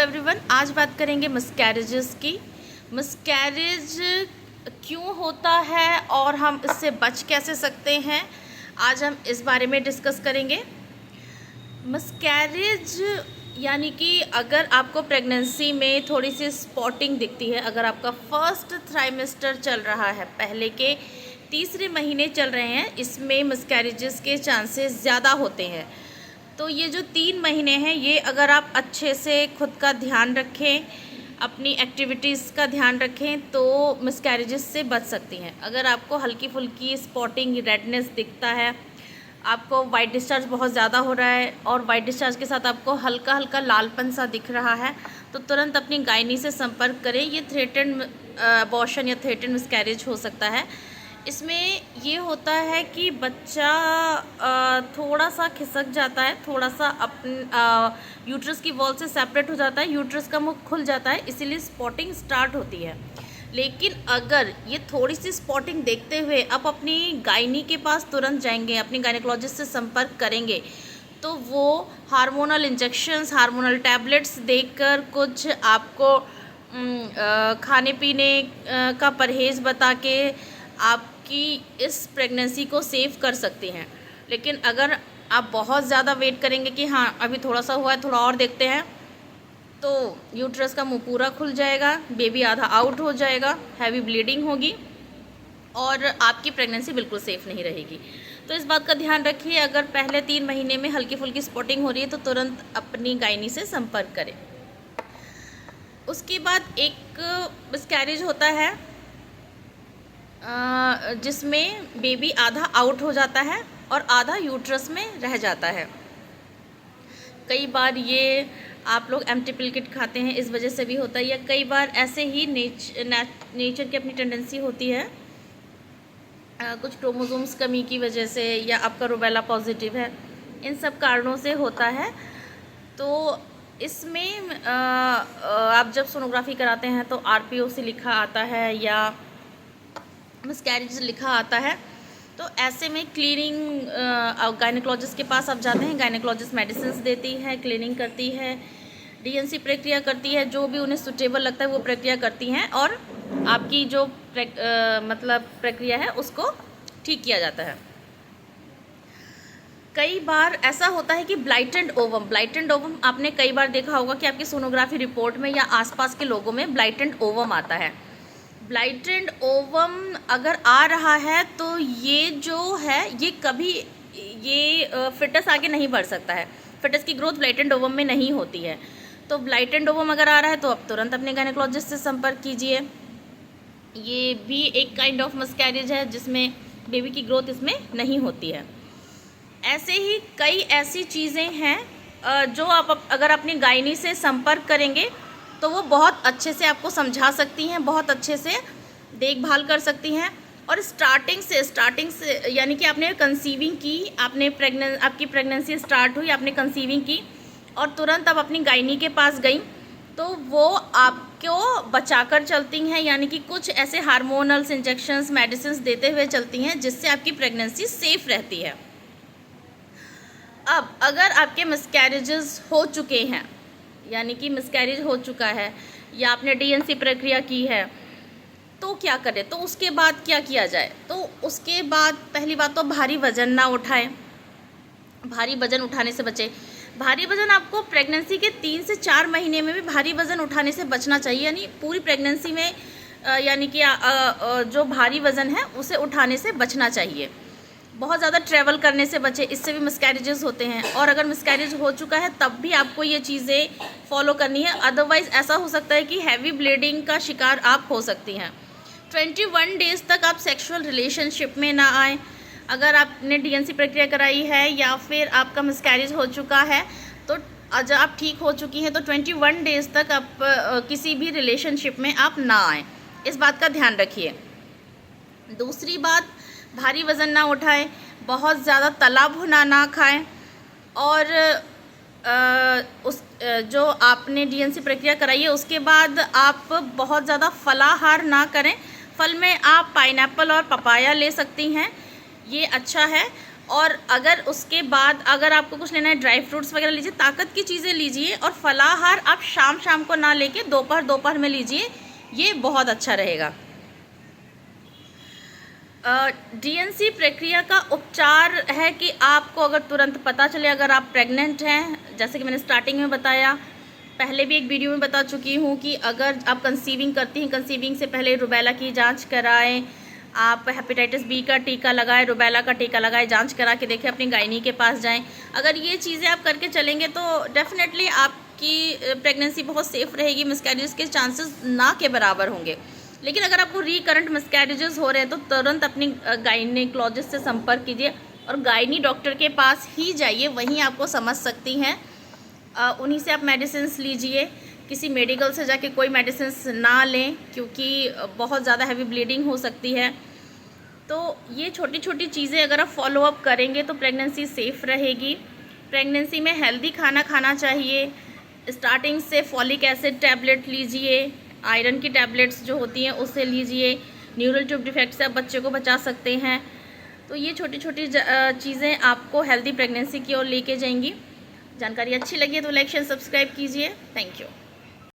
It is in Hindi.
एवरीवन, आज बात करेंगे मिसकैरेजेस की। मिसकैरेज क्यों होता है और हम इससे बच कैसे सकते हैं, आज हम इस बारे में डिस्कस करेंगे। मिसकैरेज यानी कि अगर आपको प्रेगनेंसी में थोड़ी सी स्पॉटिंग दिखती है, अगर आपका फर्स्ट ट्राइमेस्टर चल रहा है, पहले के तीसरे महीने चल रहे हैं, इसमें मिसकैरेजेस के चांसेस ज़्यादा होते हैं। तो ये जो 3 महीने हैं, ये अगर आप अच्छे से खुद का ध्यान रखें, अपनी एक्टिविटीज़ का ध्यान रखें, तो मिसकैरेजेस से बच सकती हैं। अगर आपको हल्की फुल्की स्पॉटिंग, रेडनेस दिखता है, आपको वाइट डिस्चार्ज बहुत ज़्यादा हो रहा है और वाइट डिस्चार्ज के साथ आपको हल्का हल्का लालपन सा दिख रहा है, तो तुरंत अपनी गायनी से संपर्क करें। ये थ्रेटन्ड अबॉर्शन या थ्रेटन्ड मिसकैरेज हो सकता है। इसमें ये होता है कि बच्चा थोड़ा सा खिसक जाता है, थोड़ा सा यूट्रस की वॉल से सेपरेट हो जाता है, यूट्रस का मुख खुल जाता है, इसीलिए स्पॉटिंग स्टार्ट होती है। लेकिन अगर ये थोड़ी सी स्पॉटिंग देखते हुए आप अपनी गायनी के पास तुरंत जाएंगे, अपनी गायनेकोलॉजिस्ट से संपर्क करेंगे, तो वो हार्मोनल इंजेक्शंस, हार्मोनल टैबलेट्स देकर कुछ आपको खाने पीने का परहेज़ बता के आपकी इस प्रेगनेंसी को सेव कर सकती हैं। लेकिन अगर आप बहुत ज़्यादा वेट करेंगे कि हाँ अभी थोड़ा सा हुआ है, थोड़ा और देखते हैं, तो यूट्रस का मुंह पूरा खुल जाएगा, बेबी आधा आउट हो जाएगा, हैवी ब्लीडिंग होगी और आपकी प्रेगनेंसी बिल्कुल सेफ़ नहीं रहेगी। तो इस बात का ध्यान रखिए, अगर पहले 3 महीने में हल्की फुल्की स्पॉटिंग हो रही है तो तुरंत अपनी गायनी से संपर्क करें। उसके बाद एक मिसकैरेज होता है जिसमें बेबी आधा आउट हो जाता है और आधा यूट्रस में रह जाता है। कई बार ये आप लोग एम्प्टी पिल किट खाते हैं, इस वजह से भी होता है, या कई बार ऐसे ही नेचर की अपनी टेंडेंसी होती है, कुछ क्रोमोसोम्स कमी की वजह से, या आपका रूबेला पॉजिटिव है, इन सब कारणों से होता है। तो इसमें आप जब सोनोग्राफी कराते हैं तो आरपीओ से लिखा आता है या मिसकैरेज लिखा आता है, तो ऐसे में क्लीनिंग गायनेकोलॉजिस्ट के पास आप जाते हैं, गायनेकोलॉजिस्ट मेडिसिन्स देती है, क्लीनिंग करती है, डीएनसी प्रक्रिया करती है, जो भी उन्हें सुटेबल लगता है वो प्रक्रिया करती हैं और आपकी जो प्रक्रिया है उसको ठीक किया जाता है। कई बार ऐसा होता है कि ब्लाइटेंड ओवम आपने कई बार देखा होगा कि आपकी सोनोग्राफी रिपोर्ट में या आसपास के लोगों में ब्लाइटेंड ओवम आता है। ब्लाइटेंड ओवम अगर आ रहा है तो ये जो है ये फिटस आगे नहीं बढ़ सकता है, फिटस की ग्रोथ ब्लाइटेंड ओवम में नहीं होती है। तो ब्लाइटेंड ओवम अगर आ रहा है तो आप तुरंत अपने गायनेकोलॉजिस्ट से संपर्क कीजिए। ये भी एक काइंड ऑफ मिसकैरेज है जिसमें बेबी की ग्रोथ इसमें नहीं होती है। ऐसे ही कई ऐसी चीज़ें हैं जो आप अगर अपनी गायनी से संपर्क करेंगे तो वो बहुत अच्छे से आपको समझा सकती हैं, बहुत अच्छे से देखभाल कर सकती हैं। और स्टार्टिंग से यानी कि आपने कंसीविंग की, आपकी प्रेगनेंसी स्टार्ट हुई, आपने कंसीविंग की और तुरंत आप अपनी गायनी के पास गई, तो वो आपको बचाकर चलती हैं, यानी कि कुछ ऐसे हार्मोनल्स, इंजेक्शंस, मेडिसिन्स देते हुए चलती हैं जिससे आपकी प्रेगनेंसी सेफ रहती है। अब अगर आपके मिसकैरेजेस हो चुके हैं, यानी कि मिसकैरेज हो चुका है या आपने डीएनसी प्रक्रिया की है, तो क्या करें, तो उसके बाद क्या किया जाए। तो उसके बाद पहली बात तो भारी वज़न ना उठाएं, भारी वज़न उठाने से बचें। भारी वज़न आपको प्रेगनेंसी के 3 से 4 महीने में भी भारी वज़न उठाने से बचना चाहिए, यानी पूरी प्रेगनेंसी में यानी कि जो भारी वज़न है उसे उठाने से बचना चाहिए। बहुत ज़्यादा ट्रैवल करने से बचे, इससे भी मिसकैरेजेस होते हैं। और अगर मिसकैरेज हो चुका है तब भी आपको ये चीज़ें फॉलो करनी है, अदरवाइज़ ऐसा हो सकता है कि हैवी ब्लीडिंग का शिकार आप हो सकती हैं। 21 डेज़ तक आप सेक्सुअल रिलेशनशिप में ना आएँ। अगर आपने डीएनसी प्रक्रिया कराई है या फिर आपका मिसकैरेज हो चुका है, तो जब आप ठीक हो चुकी हैं तो 21 डेज़ तक आप किसी भी रिलेशनशिप में आप ना आएँ, इस बात का ध्यान रखिए। दूसरी बात, भारी वज़न ना उठाएं, बहुत ज़्यादा तला भुना ना खाएं, और जो आपने डीएनसी प्रक्रिया कराई है उसके बाद आप बहुत ज़्यादा फलाहार ना करें। फल में आप पाइनएप्पल और पपाया ले सकती हैं, ये अच्छा है। और अगर उसके बाद अगर आपको कुछ लेना है, ड्राई फ्रूट्स वगैरह लीजिए, ताकत की चीज़ें लीजिए। और फलाहार आप शाम को ना लेके दोपहर में लीजिए, ये बहुत अच्छा रहेगा। डीएनसी प्रक्रिया का उपचार है कि आपको अगर तुरंत पता चले अगर आप प्रेग्नेंट हैं, जैसे कि मैंने स्टार्टिंग में बताया, पहले भी एक वीडियो में बता चुकी हूँ कि अगर आप कंसीविंग करती हैं, कंसीविंग से पहले रुबेला की जांच कराएं, आप हेपेटाइटिस बी का टीका लगाएं, रुबेला का टीका लगाएं, जांच करा के देखें, अपनी गायनी के पास जाएं। अगर ये चीज़ें आप करके चलेंगे तो डेफिनेटली आपकी प्रेगनेंसी बहुत सेफ़ रहेगी, मिसकैरेज के चांसेस ना के बराबर होंगे। लेकिन अगर आपको रिकरेंट मिसकैरेजेस हो रहे हैं तो तुरंत अपनी गायनेकोलॉजिस्ट से संपर्क कीजिए और गायनी डॉक्टर के पास ही जाइए, वहीं आपको समझ सकती हैं। उन्हीं से आप मेडिसिन लीजिए, किसी मेडिकल से जाके कोई मेडिसिन ना लें, क्योंकि बहुत ज़्यादा हैवी ब्लीडिंग हो सकती है। तो ये छोटी छोटी चीज़ें अगर आप फॉलो अप करेंगे तो प्रेगनेंसी सेफ़ रहेगी। प्रेगनेंसी में हेल्दी खाना खाना चाहिए। स्टार्टिंग से फॉलिक एसिड टैबलेट लीजिए, आयरन की टैबलेट्स जो होती हैं उससे लीजिए, न्यूरल ट्यूब डिफेक्ट से आप बच्चे को बचा सकते हैं। तो ये छोटी छोटी चीज़ें आपको हेल्दी प्रेगनेंसी की ओर लेके जाएंगी। जानकारी अच्छी लगी है तो लाइक शेयर सब्सक्राइब कीजिए। Thank you.